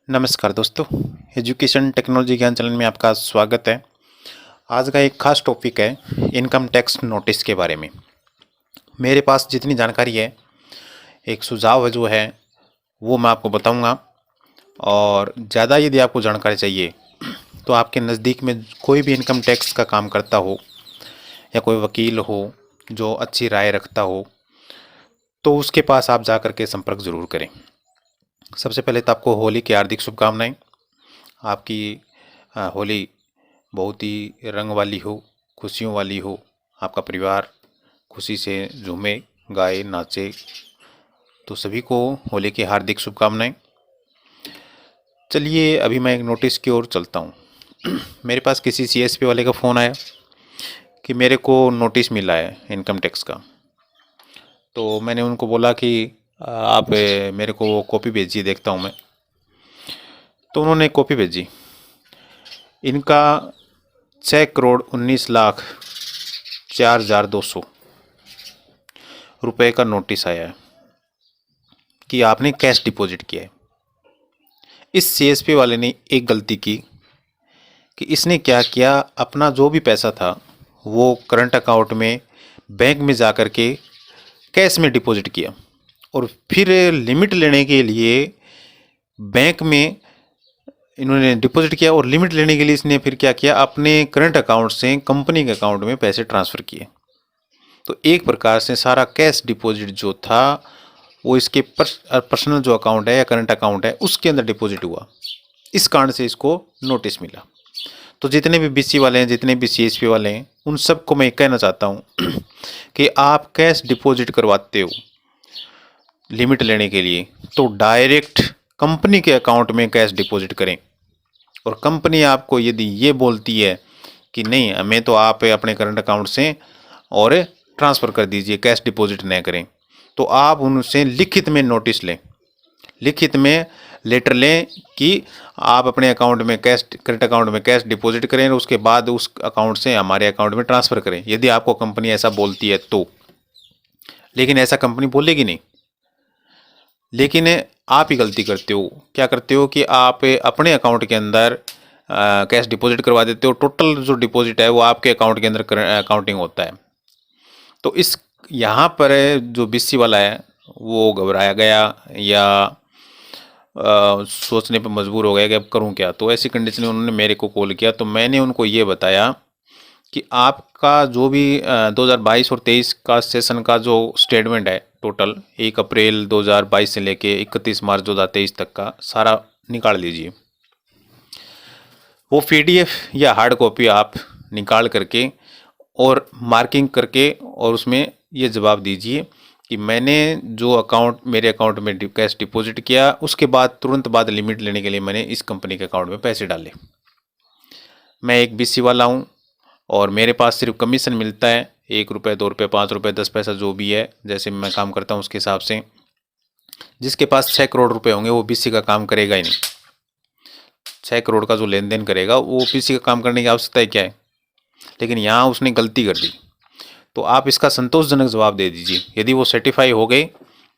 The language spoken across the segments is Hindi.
नमस्कार दोस्तों, एजुकेशन टेक्नोलॉजी ज्ञान चैनल में आपका स्वागत है। आज का एक खास टॉपिक है इनकम टैक्स नोटिस के बारे में। मेरे पास जितनी जानकारी है, एक सुझाव है जो है वो मैं आपको बताऊंगा। और ज़्यादा यदि आपको जानकारी चाहिए तो आपके नज़दीक में कोई भी इनकम टैक्स का काम करता हो या कोई वकील हो जो अच्छी राय रखता हो, तो उसके पास आप जा कर के संपर्क ज़रूर करें। सबसे पहले तो आपको होली की हार्दिक शुभकामनाएं। आपकी होली बहुत ही रंग वाली हो, खुशियों वाली हो, आपका परिवार खुशी से झूमे, गाए, नाचे। तो सभी को होली की हार्दिक शुभकामनाएं। चलिए अभी मैं एक नोटिस की ओर चलता हूँ। मेरे पास किसी सीएसपी वाले का फ़ोन आया कि मेरे को नोटिस मिला है इनकम टैक्स का। तो मैंने उनको बोला कि आप मेरे को वो कॉपी भेजिए, देखता हूँ मैं। तो उन्होंने कॉपी भेजी। इनका 6,19,04,200 रुपये का नोटिस आया है कि आपने कैश डिपॉजिट किया है। इस सीएसपी वाले ने एक गलती की कि इसने क्या किया, अपना जो भी पैसा था वो करंट अकाउंट में बैंक में जा कर के कैश में डिपॉजिट किया, और फिर लिमिट लेने के लिए बैंक में इन्होंने डिपॉजिट किया, और लिमिट लेने के लिए इसने फिर क्या किया, अपने करंट अकाउंट से कंपनी के अकाउंट में पैसे ट्रांसफ़र किए। तो एक प्रकार से सारा कैश डिपॉजिट जो था वो इसके पर्सनल जो अकाउंट है या करंट अकाउंट है उसके अंदर डिपॉजिट हुआ। इस कारण से इसको नोटिस मिला। तो जितने भी बीसी वाले हैं, जितने भी सीएसपी वाले हैं, उन सबको मैं कहना चाहता हूँ कि आप कैश डिपॉजिट करवाते हो लिमिट लेने के लिए तो डायरेक्ट कंपनी के अकाउंट में कैश डिपॉजिट करें। और कंपनी आपको यदि ये बोलती है कि नहीं, हमें तो आप अपने करंट अकाउंट से और ट्रांसफ़र कर दीजिए, कैश डिपॉजिट न करें, तो आप उनसे लिखित में नोटिस लें, लिखित में लेटर लें कि आप अपने अकाउंट में कैश, करंट अकाउंट में कैश डिपॉजिट करें और उसके बाद उस अकाउंट से हमारे अकाउंट में ट्रांसफ़र करें, यदि आपको कंपनी ऐसा बोलती है तो। लेकिन ऐसा कंपनी बोलेगी नहीं। लेकिन आप ही गलती करते हो। क्या करते हो कि आप अपने अकाउंट के अंदर कैश डिपॉजिट करवा देते हो। टोटल जो डिपॉजिट है वो आपके अकाउंट के अंदर काउंटिंग होता है। तो इस यहाँ पर जो बीसी वाला है वो घबराया गया या सोचने पर मजबूर हो गया कि अब करूँ क्या। तो ऐसी कंडीशन में उन्होंने मेरे को कॉल किया। तो मैंने उनको ये बताया कि आपका जो भी 2022 और 23 का सेशन का जो स्टेटमेंट है, टोटल 1 अप्रैल 2022 से लेके 31 मार्च 2023 तक का सारा निकाल लीजिए। वो पीडीएफ या हार्ड कॉपी आप निकाल करके और मार्किंग करके और उसमें ये जवाब दीजिए कि मैंने जो अकाउंट, मेरे अकाउंट में कैश डिपॉजिट किया, उसके बाद तुरंत बाद लिमिट लेने के लिए मैंने इस कंपनी के अकाउंट में पैसे डाले। मैं एक बीसी वाला हूँ और मेरे पास सिर्फ कमीशन मिलता है, 1 रुपये, 2 रुपये, 5 रुपये, 10 पैसा जो भी है, जैसे मैं काम करता हूँ उसके हिसाब से। जिसके पास 6 करोड़ रुपए होंगे वो बीसी का काम करेगा ही नहीं। 6 करोड़ का जो लेन देन करेगा वो बीसी का काम करने की आवश्यकता है क्या है। लेकिन यहाँ उसने गलती कर दी। तो आप इसका संतोषजनक जवाब दे दीजिए। यदि वो सर्टिफाई हो गए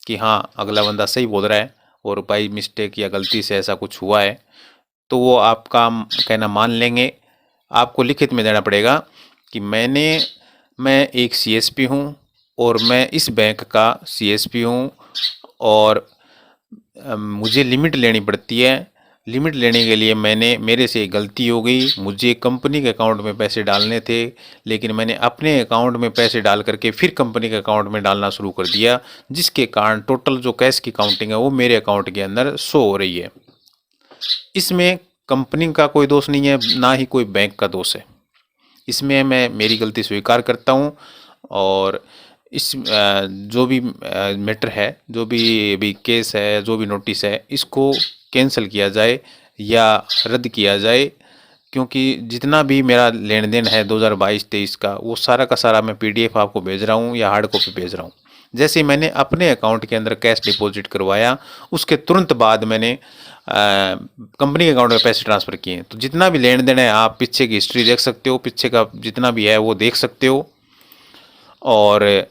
कि हाँ अगला बंदा सही बोल रहा है और बाई मिस्टेक या गलती से ऐसा कुछ हुआ है, तो वो आपका कहना मान लेंगे। आपको लिखित में देना पड़ेगा कि मैं एक सीएसपी हूँ और मैं इस बैंक का सीएसपी हूँ और मुझे लिमिट लेनी पड़ती है। लिमिट लेने के लिए मेरे से गलती हो गई, मुझे कंपनी के अकाउंट में पैसे डालने थे, लेकिन मैंने अपने अकाउंट में पैसे डाल करके फिर कंपनी के अकाउंट में डालना शुरू कर दिया, जिसके कारण टोटल जो कैश की काउंटिंग है वो मेरे अकाउंट के अंदर शो हो रही है। इसमें कंपनी का कोई दोष नहीं है, ना ही कोई बैंक का दोष है। इसमें मैं मेरी गलती स्वीकार करता हूँ और इस जो भी मैटर है, जो भी अभी केस है, जो भी नोटिस है, इसको कैंसिल किया जाए या रद्द किया जाए। क्योंकि जितना भी मेरा लेन देन है 2022-23 का, वो सारा का सारा मैं पीडीएफ आपको भेज रहा हूँ या हार्ड कॉपी भेज रहा हूँ। जैसे मैंने अपने अकाउंट के अंदर कैश डिपॉजिट करवाया, उसके तुरंत बाद मैंने कंपनी के अकाउंट में पैसे ट्रांसफ़र किए। तो जितना भी लेन देन है आप पीछे की हिस्ट्री देख सकते हो, पीछे का जितना भी है वो देख सकते हो, और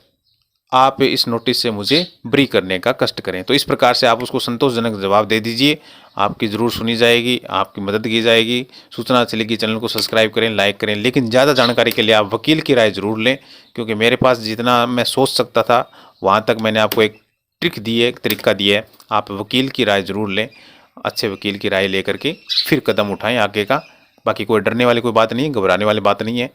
आप इस नोटिस से मुझे ब्री करने का कष्ट करें। तो इस प्रकार से आप उसको संतोषजनक जवाब दे दीजिए आपकी ज़रूर सुनी जाएगी, आपकी मदद की जाएगी। सूचना अच्छी लगी चैनल को सब्सक्राइब करें, लाइक करें, लेकिन ज़्यादा जानकारी के लिए आप वकील की राय ज़रूर लें, क्योंकि मेरे पास जितना मैं सोच सकता था वहाँ तक मैंने आपको एक ट्रिक दी है, एक तरीका दिया है। आप वकील की राय ज़रूर लें, अच्छे वकील की राय लेकर के फिर कदम उठाएं आगे का। बाकी कोई डरने वाली कोई बात नहीं है, घबराने वाली बात नहीं है।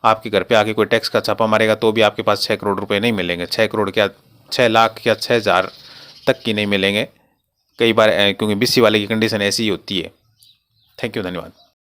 आपके घर पे आके कोई टैक्स का छापा मारेगा तो भी आपके पास 6 करोड़ रुपए नहीं मिलेंगे। 6 करोड़ क्या, 6 लाख या 6,000 तक की नहीं मिलेंगे कई बार, क्योंकि बीसी वाले की कंडीशन ऐसी ही होती है। थैंक यू, धन्यवाद।